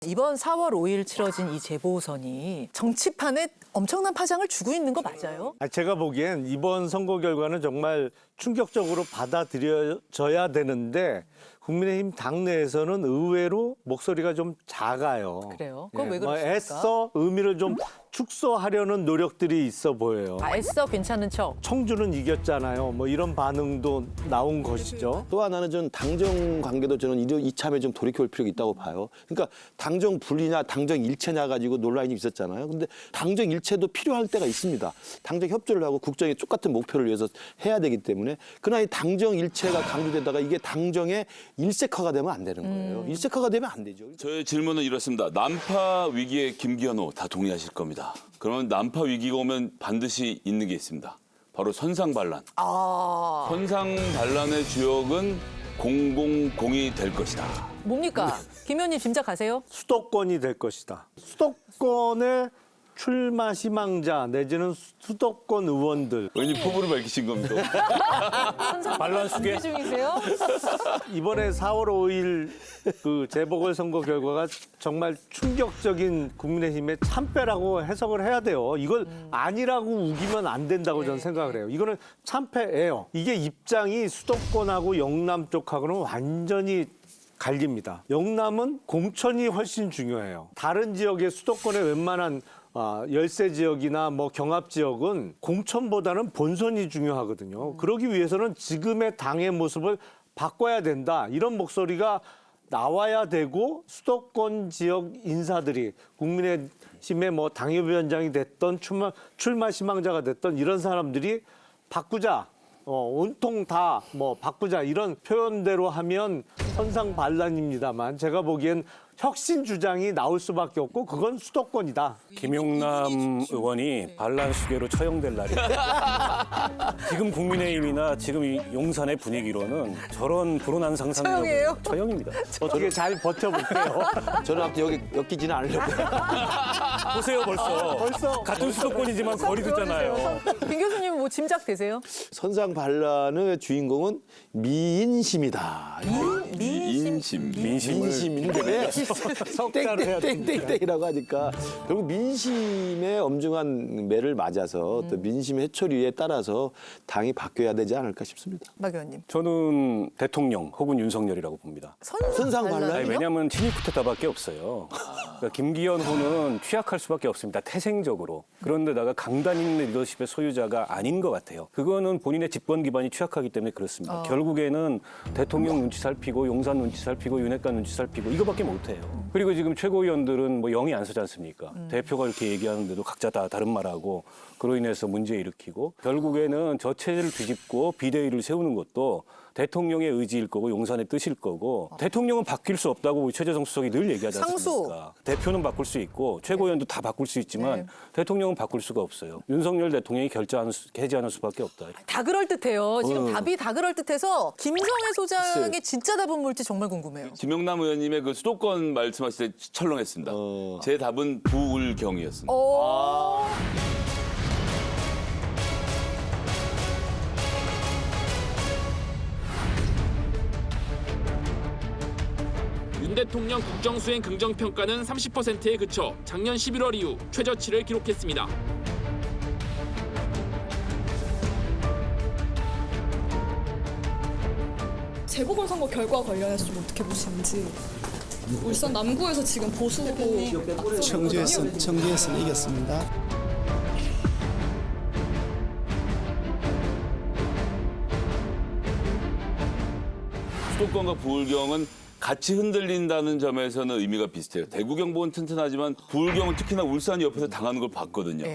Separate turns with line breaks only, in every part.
이번 4월 5일 치러진 이 재보선이 정치판에 엄청난 파장을 주고 있는 거 맞아요?
제가 보기엔 이번 선거 결과는 정말 충격적으로 받아들여져야 되는데 국민의힘 당내에서는 의외로 목소리가 좀 작아요.
그래요? 그건 왜 그렇습니까?
애써 의미를 좀 축소하려는 노력들이 있어 보여요.
애써 괜찮은 척.
청주는 이겼잖아요. 뭐 이런 반응도 나온 것이죠.
또 하나는 전 당정 관계도 저는 이참에 좀 돌이켜볼 필요가 있다고 봐요. 그러니까 당정 분리냐 당정 일체냐 가지고 논란이 있었잖아요. 근데 당정 일체도 필요할 때가 있습니다. 당정 협조를 하고 국정의 똑같은 목표를 위해서 해야 되기 때문에 그러나 이 당정 일체가 강조되다가 이게 당정의 일색화가 되면 안 되는 거예요. 일색화가 되면 안 되죠.
저의 질문은 이렇습니다. 난파 위기에 김기현호 다 동의하실 겁니다. 그러면 난파 위기가 오면 반드시 있는 게 있습니다. 바로 선상반란. 선상반란의 주역은 공공공이 될 것이다.
뭡니까? 김 의원님 짐작하세요?
수도권이 될 것이다. 수도권의 출마 희망자 내지는 수도권 의원들
왠지 포부를 밝히신 겁니다.
반란 수계 중이세요?
이번에 4월 5일 그 재보궐선거 결과가 정말 충격적인 국민의힘의 참패라고 해석을 해야 돼요. 이걸 아니라고 우기면 안 된다고 저는 생각을 해요. 이거는 참패예요. 이게 입장이 수도권하고 영남 쪽하고는 완전히 갈립니다. 영남은 공천이 훨씬 중요해요. 다른 지역의 수도권의 웬만한 열세 지역이나 뭐 경합 지역은 공천보다는 본선이 중요하거든요. 그러기 위해서는 지금의 당의 모습을 바꿔야 된다. 이런 목소리가 나와야 되고 수도권 지역 인사들이 국민의힘의 뭐 당협위원장이 됐던 출마 희망자가 됐던 이런 사람들이 바꾸자. 온통 다 뭐 바꾸자 이런 표현대로 하면 선상반란입니다만 제가 보기엔 혁신 주장이 나올 수밖에 없고 그건 수도권이다.
김용남 의원이 반란 수계로 처형될 날이에요. 지금 국민의힘이나 지금 이 용산의 분위기로는 저런 불온한 상상력은 처형입니다.
어떻게 잘 버텨볼게요.
저는 아무튼 여기 엮이지는 않으려고요.
보세요 벌써 같은 수도권이지만 거리 두잖아요.
김 교수님 뭐 짐작되세요?
선상반란의 주인공은 미인심이다.
인심.
민심인데
석자로 해야 됩니다.
땡땡땡땡이라고 하니까 결국 민심의 엄중한 매를 맞아서 또 민심 해초리에 따라서 당이 바뀌어야 되지 않을까 싶습니다.
박 의원님.
저는 대통령 혹은 윤석열이라고 봅니다.
선상반란?
아니, 왜냐하면 친일 쿠데타밖에 없어요. 그러니까 김기현호는 취약할 수밖에 없습니다. 태생적으로. 그런데다가 강단 있는 리더십의 소유자가 아닌 것 같아요. 그거는 본인의 집권 기반이 취약하기 때문에 그렇습니다. 결국에는 대통령 눈치 살피고 용산 눈치 살피고 윤핵관 눈치 살피고 이거밖에 못해요. 그리고 지금 최고위원들은 뭐 영이 안 서지 않습니까? 대표가 이렇게 얘기하는데도 각자 다 다른 말하고 그로 인해서 문제 일으키고 결국에는 저 체제를 뒤집고 비대위를 세우는 것도 대통령의 의지일 거고 용산의 뜻일 거고 대통령은 바뀔 수 없다고 최재성 수석이 늘 얘기하지 않습니까? 대표는 바꿀 수 있고 최고위원도 다 바꿀 수 있지만 대통령은 바꿀 수가 없어요. 윤석열 대통령이 해제하는 수밖에 없다.
다 그럴듯해요. 지금 답이 다 그럴듯해서 김성애 소장의 진짜 답은 뭘지 정말 궁금해요.
김용남 의원님의 그 수도권 말씀하실 때 철렁했습니다. 제 답은 부울경이었습니다.
윤 대통령 국정수행 긍정평가는 30%에 그쳐 작년 11월 이후 최저치를 기록했습니다.
재보궐선거 결과 관련해서 좀 어떻게 보시는지. 울산 남구에서 지금 보수 후보
청주에서는 이겼습니다.
수도권과 부울경은 같이 흔들린다는 점에서는 의미가 비슷해요. 대구 경북은 튼튼하지만 부울경은 특히나 울산 옆에서 당하는 걸 봤거든요.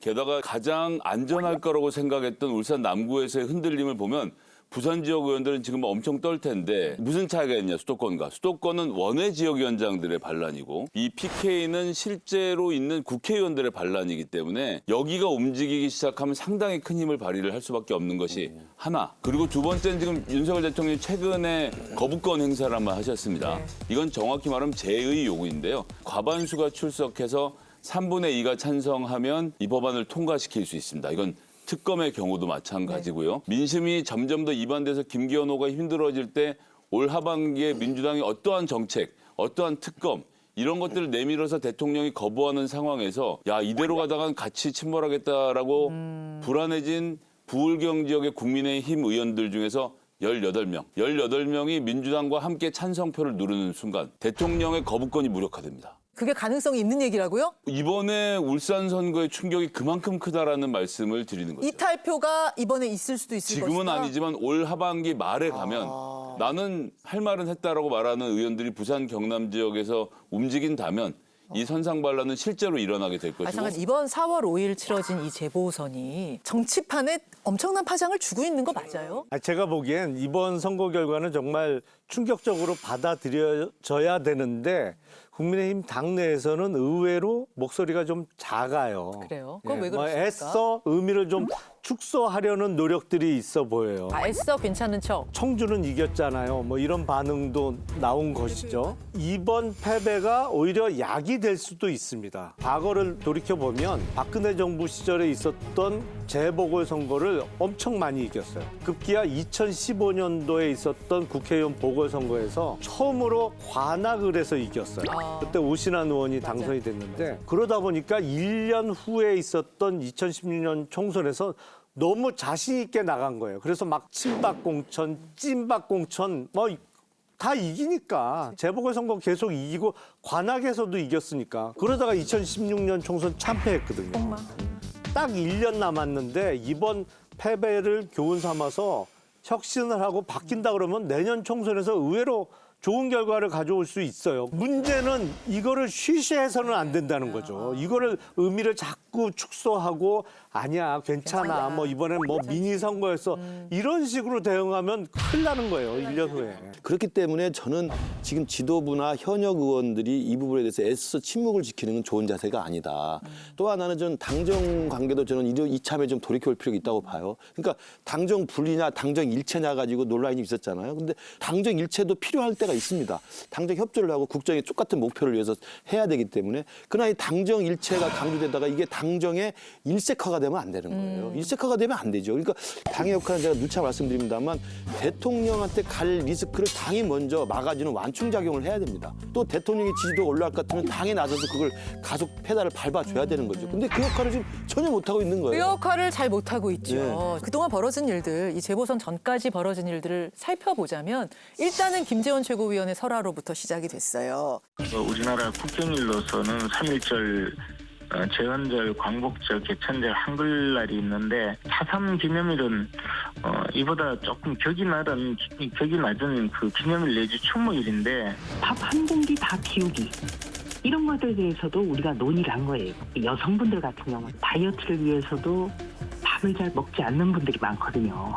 게다가 가장 안전할 거라고 생각했던 울산 남구에서의 흔들림을 보면 부산 지역 의원들은 지금 엄청 떨 텐데 무슨 차이가 있냐 수도권과. 수도권은 원외 지역위원장들의 반란이고 이 PK는 실제로 있는 국회의원들의 반란이기 때문에 여기가 움직이기 시작하면 상당히 큰 힘을 발휘를 할 수밖에 없는 것이 하나. 그리고 두 번째는 지금 윤석열 대통령이 최근에 거부권 행사를 한번 하셨습니다. 이건 정확히 말하면 제의 요구인데요. 과반수가 출석해서 3분의 2가 찬성하면 이 법안을 통과시킬 수 있습니다. 이건 특검의 경우도 마찬가지고요. 민심이 점점 더 이반돼서 김기현호가 힘들어질 때 올 하반기에 민주당이 어떠한 정책, 어떠한 특검 이런 것들을 내밀어서 대통령이 거부하는 상황에서 야 이대로 가다간 같이 침몰하겠다라고 불안해진 부울경 지역의 국민의힘 의원들 중에서 18명이 민주당과 함께 찬성표를 누르는 순간 대통령의 거부권이 무력화됩니다.
그게 가능성이 있는 얘기라고요?
이번에 울산 선거의 충격이 그만큼 크다라는 말씀을 드리는 거죠.
이탈표가 이번에 있을 수도 있을
지금은
것이다.
아니지만 올 하반기 말에 가면 나는 할 말은 했다라고 말하는 의원들이 부산 경남 지역에서 움직인다면 이 선상반란은 실제로 일어나게 될 것이고.
잠깐 이번 4월 5일 치러진 이 재보선이 정치판에 엄청난 파장을 주고 있는 거 맞아요?
제가 보기엔 이번 선거 결과는 정말 충격적으로 받아들여져야 되는데 국민의힘 당내에서는 의외로 목소리가 좀 작아요.
그래요? 그건 왜 그렇습니까?
애써 의미를 좀 축소하려는 노력들이 있어 보여요.
애써 괜찮은 척.
청주는 이겼잖아요. 뭐 이런 반응도 나온 것이죠. 이번 패배가 오히려 약이 될 수도 있습니다. 과거를 돌이켜보면 박근혜 정부 시절에 있었던 재보궐선거를 엄청 많이 이겼어요. 급기야 2015년도에 있었던 국회의원 보궐선거에서 처음으로 관악을 해서 이겼어요. 그때 오신환 의원이 당선이 됐는데 그러다 보니까 1년 후에 있었던 2016년 총선에서 너무 자신 있게 나간 거예요. 그래서 막 친박공천, 찐박공천 뭐 다 이기니까 재보궐선거 계속 이기고 관악에서도 이겼으니까 그러다가 2016년 총선 참패했거든요. 딱 1년 남았는데 이번 패배를 교훈 삼아서 혁신을 하고 바뀐다 그러면 내년 총선에서 의외로 좋은 결과를 가져올 수 있어요. 문제는 이거를 쉬쉬해서는 안 된다는 거죠. 이거를 의미를 자꾸 축소하고 아니야 괜찮아 뭐 이번엔 뭐 미니 선거였어 이런 식으로 대응하면 큰일 나는 거예요. 1년 후에.
그렇기 때문에 저는 지금 지도부나 현역 의원들이 이 부분에 대해서 애써 침묵을 지키는 건 좋은 자세가 아니다. 또 하나는 저는 당정 관계도 저는 이참에 좀 돌이켜볼 필요가 있다고 봐요. 그러니까 당정 분리냐 당정 일체냐 가지고 논란이 있었잖아요. 근데 당정 일체도 필요할 때가 있습니다. 당정 협조를 하고 국정의 똑같은 목표를 위해서 해야 되기 때문에 그러나 이 당정 일체가 강조되다가 이게 당정의 일색화가 되면 안 되는 거예요. 일색화가 되면 안 되죠. 그러니까 당의 역할은 제가 누차 말씀드립니다만 대통령한테 갈 리스크를 당이 먼저 막아주는 완충작용을 해야 됩니다. 또 대통령의 지지도가 올라갈 것 같으면 당에 나서서 그걸 가속 페달을 밟아줘야 되는 거죠. 근데 그 역할을 지금 전혀 못하고 있는
그
거예요.
역할을 잘 못하고 있죠.
네.
그동안 벌어진 일들, 이 재보선 전까지 벌어진 일들을 살펴보자면 일단은 김재원 최고위원의 설화로부터 시작이 됐어요.
우리나라 국경일로서는 3.1절 제헌절, 광복절, 개천절, 한글날이 있는데 4.3 기념일은 이보다 조금 격이 낮은 그 기념일 내지 추모일인데
밥 한 공기 다 키우기 이런 것들에 대해서도 우리가 논의를 한 거예요. 여성분들 같은 경우는 다이어트를 위해서도 밥을 잘 먹지 않는 분들이 많거든요.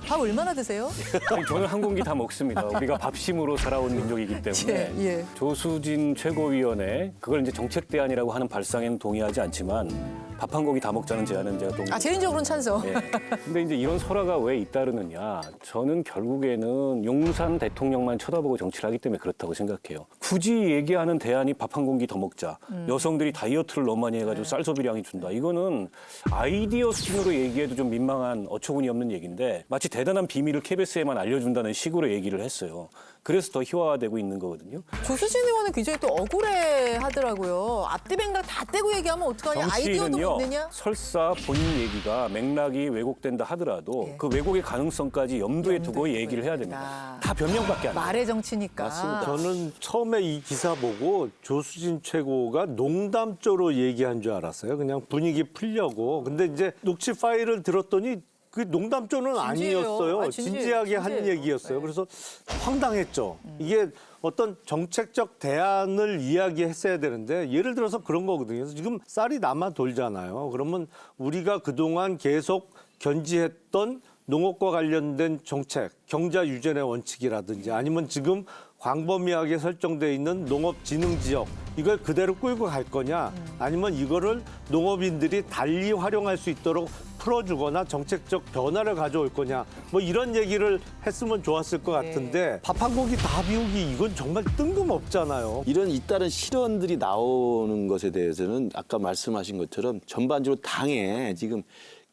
밥 얼마나 드세요?
아니, 저는 한 공기 다 먹습니다. 우리가 밥심으로 살아온 민족이기 때문에
예.
조수진 최고위원회 그걸 이제 정책 대안이라고 하는 발상에는 동의하지 않지만 밥 한 공기 다 먹자는 제안은 제가 동의.
개인적으로는 찬성.
네. 근데 이제 이런 설화가 왜 잇따르느냐? 저는 결국에는 용산 대통령만 쳐다보고 정치를 하기 때문에 그렇다고 생각해요. 굳이 얘기하는 대안이 밥 한 공기 더 먹자. 여성들이 다이어트를 너무 많이 해가지고 쌀 소비량이 준다. 이거는 아이디어 수준으로 얘기해도 좀 민망한 어처구니 없는 얘기인데 마치 대단한 비밀을 KBS에만 알려준다는 식으로 얘기를 했어요. 그래서 더 희화화되고 있는 거거든요.
조수진 의원은 굉장히 또 억울해 하더라고요. 앞뒤 맥락 다 떼고 얘기하면 어떡하냐. 아이디어도
정치인은요,
못 내냐.
설사 본인 얘기가 맥락이 왜곡된다 하더라도 그 왜곡의 가능성까지 염두에 두고 얘기를 해야 됩니다. 다 변명밖에 안 돼요.
말의 정치니까.
맞습니다.
저는 처음에 이 기사 보고 조수진 최고가 농담조로 얘기한 줄 알았어요. 그냥 분위기 풀려고. 근데 이제 녹취 파일을 들었더니 그 농담조는
진지해요.
아니었어요.
진지해요.
진지하게 한
진지해요.
얘기였어요.
네.
그래서 황당했죠. 이게 어떤 정책적 대안을 이야기했어야 되는데 예를 들어서 그런 거거든요. 그래서 지금 쌀이 남아 돌잖아요. 그러면 우리가 그동안 계속 견지했던 농업과 관련된 정책, 경자 유전의 원칙이라든지 아니면 지금 광범위하게 설정돼 있는 농업진흥지역 이걸 그대로 끌고 갈 거냐 아니면 이거를 농업인들이 달리 활용할 수 있도록 풀어주거나 정책적 변화를 가져올 거냐 뭐 이런 얘기를 했으면 좋았을 것 같은데 밥 한 공기 다 비우기 이건 정말 뜬금없잖아요.
이런 잇따른 실언들이 나오는 것에 대해서는 아까 말씀하신 것처럼 전반적으로 당에 지금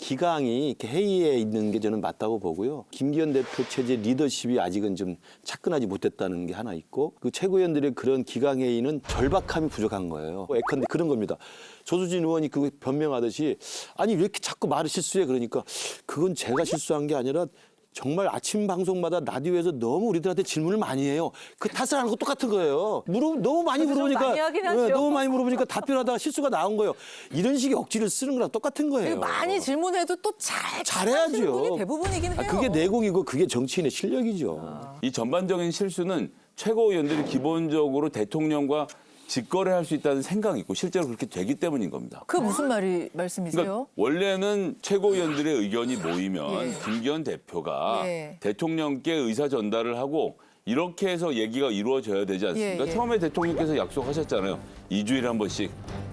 기강이 이렇게 회의에 있는 게 저는 맞다고 보고요. 김기현 대표 체제 리더십이 아직은 좀 차근하지 못했다는 게 하나 있고 그 최고위원들의 그런 기강 회의는 절박함이 부족한 거예요. 예컨대 그런 겁니다. 조수진 의원이 그 변명하듯이 아니 왜 이렇게 자꾸 말을 실수해 그러니까 그건 제가 실수한 게 아니라 정말 아침 방송마다 라디오에서 너무 우리들한테 질문을 많이 해요. 그 탓을 하는 거 똑같은 거예요. 너무 많이 물어보니까
많이 하긴 하죠.
너무 많이 물어보니까 답변하다가 실수가 나온 거예요. 이런 식의 억지를 쓰는 거랑 똑같은 거예요.
많이 질문해도 또
잘해야죠.
분이 대부분이긴 해요.
그게 내공이고 그게 정치인의 실력이죠.
이 전반적인 실수는 최고위원들이 기본적으로 대통령과 직거래할 수 있다는 생각이 있고 실제로 그렇게 되기 때문인 겁니다.
그 무슨 말씀이세요?
그러니까 원래는 최고위원들의 의견이 모이면
예.
김기현 대표가
예.
대통령께 의사 전달을 하고 이렇게 해서 얘기가 이루어져야 되지 않습니까?
예, 예.
처음에 대통령께서 약속하셨잖아요. 2주일에 한 번씩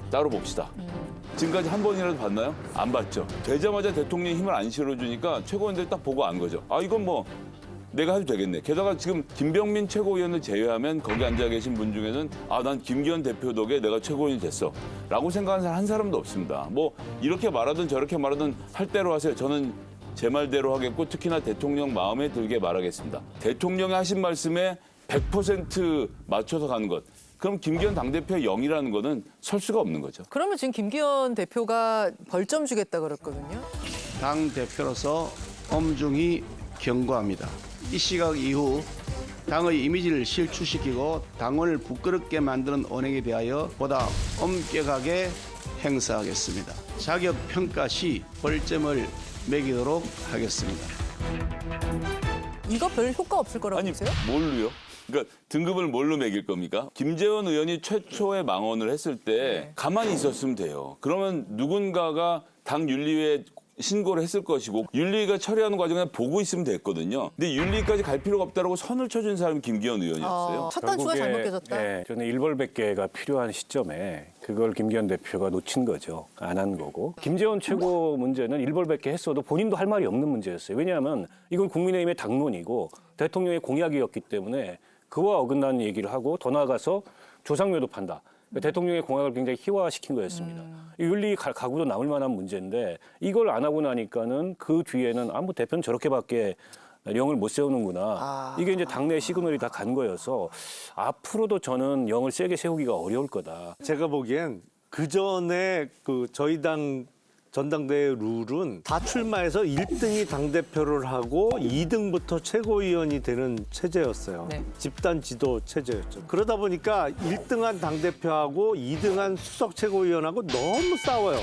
따로 봅시다. 지금까지 한 번이라도 봤나요? 안 봤죠. 되자마자 대통령이 힘을 안 실어주니까 최고위원들이 딱 보고 안 거죠. 아 이건 뭐 내가 해도 되겠네. 게다가 지금 김병민 최고위원을 제외하면 거기 앉아 계신 분 중에는 아, 난 김기현 대표 덕에 내가 최고위원이 됐어. 라고 생각하는 사람 한 사람도 없습니다. 뭐 이렇게 말하든 저렇게 말하든 할 대로 하세요. 저는 제 말대로 하겠고 특히나 대통령 마음에 들게 말하겠습니다. 대통령이 하신 말씀에 100% 맞춰서 가는 것. 그럼 김기현 당대표의 0이라는 거는 설 수가 없는 거죠.
그러면 지금 김기현 대표가 벌점 주겠다 그랬거든요.
당 대표로서 엄중히 경고합니다. 이 시각 이후 당의 이미지를 실추시키고 당원을 부끄럽게 만드는 언행에 대하여 보다 엄격하게 행사하겠습니다. 자격 평가 시 벌점을 매기도록 하겠습니다.
이거 별 효과 없을 거라고
아니,
보세요?
뭘로요? 그러니까 등급을 뭘로 매길 겁니까? 김재원 의원이 최초의 망언을 했을 때 가만히 있었으면 돼요. 그러면 누군가가 당 윤리위에 신고를 했을 것이고 윤리위가 처리하는 과정에 보고 있으면 됐거든요. 근데 윤리위까지 갈 필요가 없다라고 선을 쳐준 사람이 김기현 의원이었어요.
첫 단추가
결국에,
잘못 깨졌다.
예, 저는 일벌백계가 필요한 시점에 그걸 김기현 대표가 놓친 거죠. 안 한 거고. 김재원 최고 문제는 일벌백계 했어도 본인도 할 말이 없는 문제였어요. 왜냐하면 이건 국민의힘의 당론이고 대통령의 공약이었기 때문에 그와 어긋나는 얘기를 하고 더 나아가서 조상묘도 판다. 대통령의 공약을 굉장히 희화화시킨 거였습니다. 윤리 가구도 남을 만한 문제인데 이걸 안 하고 나니까는 그 뒤에는 뭐 대표는 저렇게밖에 영을 못 세우는구나. 이게 이제 당내 시그널이 다 간 거여서 앞으로도 저는 영을 세게 세우기가 어려울 거다.
제가 보기엔 그 전에 그 저희 당 전당대회 룰은 다 출마해서 1등이 당대표를 하고 2등부터 최고위원이 되는 체제였어요.
네.
집단 지도 체제였죠. 그러다 보니까 1등한 당대표하고 2등한 수석 최고위원하고 너무 싸워요.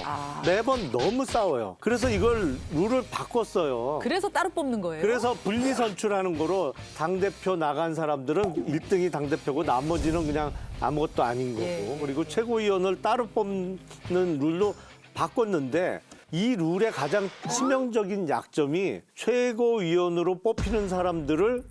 매번 너무 싸워요. 그래서 이걸 룰을 바꿨어요.
그래서 따로 뽑는 거예요?
그래서 분리 선출하는 거로 당대표 나간 사람들은 1등이 당대표고 나머지는 그냥 아무것도 아닌 거고
예.
그리고 최고위원을 따로 뽑는 룰로 바꿨는데 이 룰의 가장 치명적인 약점이 최고위원으로 뽑히는 사람들을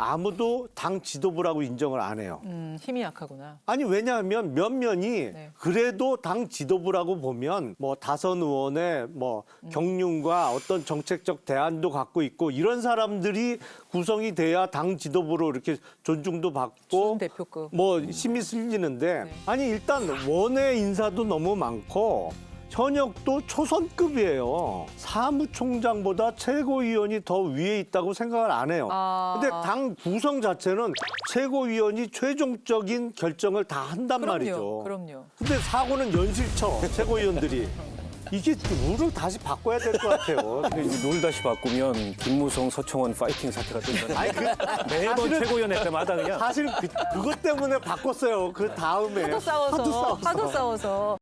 아무도 당 지도부라고 인정을 안 해요.
힘이 약하구나.
아니 왜냐하면 면면이
네.
그래도 당 지도부라고 보면 뭐 다선 의원의 뭐 경륜과 어떤 정책적 대안도 갖고 있고 이런 사람들이 구성이 돼야 당 지도부로 이렇게 존중도 받고
대표급.
뭐 힘이 실리는데
네.
아니 일단 원외 인사도 너무 많고 현역도 초선급이에요. 사무총장보다 최고위원이 더 위에 있다고 생각을 안 해요. 근데 당 구성 자체는 최고위원이 최종적인 결정을 다 한단 말이죠.
그럼요.
근데 사고는 연실쳐 최고위원들이. 이게 룰을 다시 바꿔야 될 것 같아요.
근데 이제 룰 다시 바꾸면 김무성, 서청원 파이팅 사태가 뜬다는
아니,
매번
사실은-
최고위원 할 때마다 그냥
사실 그것 때문에 바꿨어요. 그 다음에
하도 싸워서.